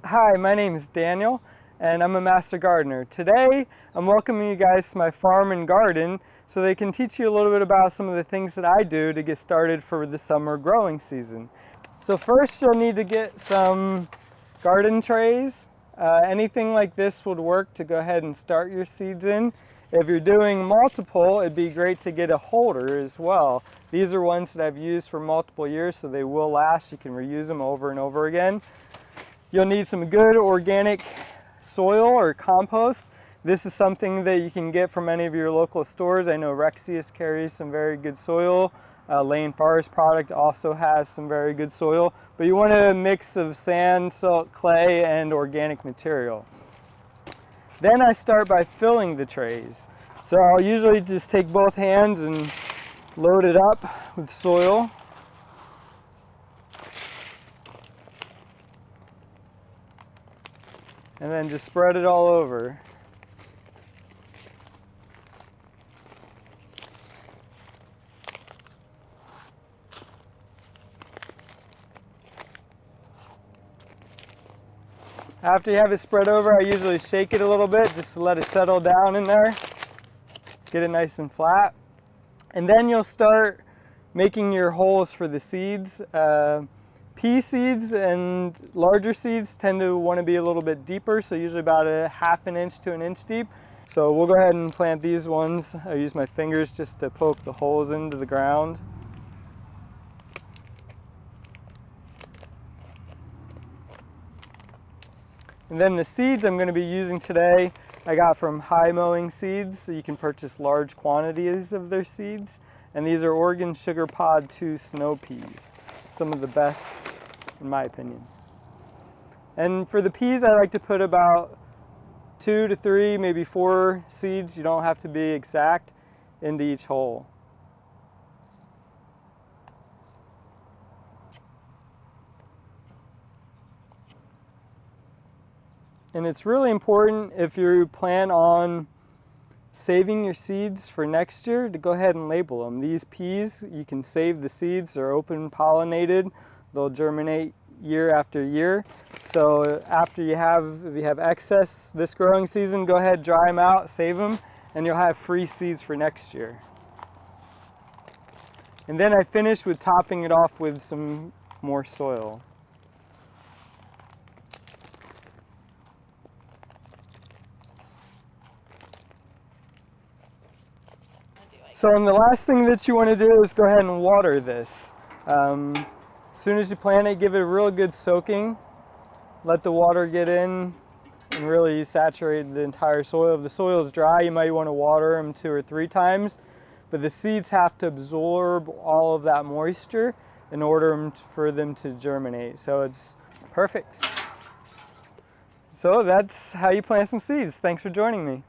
Hi, my name is Daniel and I'm a master gardener. Today I'm welcoming you guys to my farm and garden so they can teach you a little bit about some of the things that I do to get started for the summer growing season. So first you'll need to get some garden trays. Anything like this would work to go ahead and start your seeds in. If you're doing multiple, it'd be great to get a holder as well. These are ones that I've used for multiple years, so they will last. You can reuse them over and over again. You'll need some good organic soil or compost. This is something that you can get from any of your local stores. I know Rexius carries some very good soil. Lane Forest product also has some very good soil, but you want a mix of sand, salt, clay, and organic material. Then I start by filling the trays. So I'll usually just take both hands and load it up with soil. And then just spread it all over. After you have it spread over, I usually shake it a little bit just to let it settle down in there. Get it nice and flat. And then you'll start making your holes for the seeds. Pea seeds and larger seeds tend to want to be a little bit deeper, so usually about a ½ inch to an inch deep. So we'll go ahead and plant these ones. I use my fingers just to poke the holes into the ground. And then the seeds I'm going to be using today, I got from High Mowing Seeds, so you can purchase large quantities of their seeds. And these are Oregon Sugar Pod 2 snow peas, some of the best in my opinion. And for the peas, I like to put about 2 to 3, maybe 4 seeds, you don't have to be exact, into each hole. And it's really important if you plan on saving your seeds for next year to go ahead and label them. These peas, you can save the seeds, they're open pollinated, they'll germinate year after year. So if you have excess this growing season, go ahead, dry them out, save them, and you'll have free seeds for next year. And then I finish with topping it off with some more soil. So and the last thing that you want to do is go ahead and water this. As soon as you plant it, give it a real good soaking. Let the water get in and really saturate the entire soil. If the soil is dry, you might want to water them 2 or 3 times, but the seeds have to absorb all of that moisture in order for them to germinate. So it's perfect. So that's how you plant some seeds. Thanks for joining me.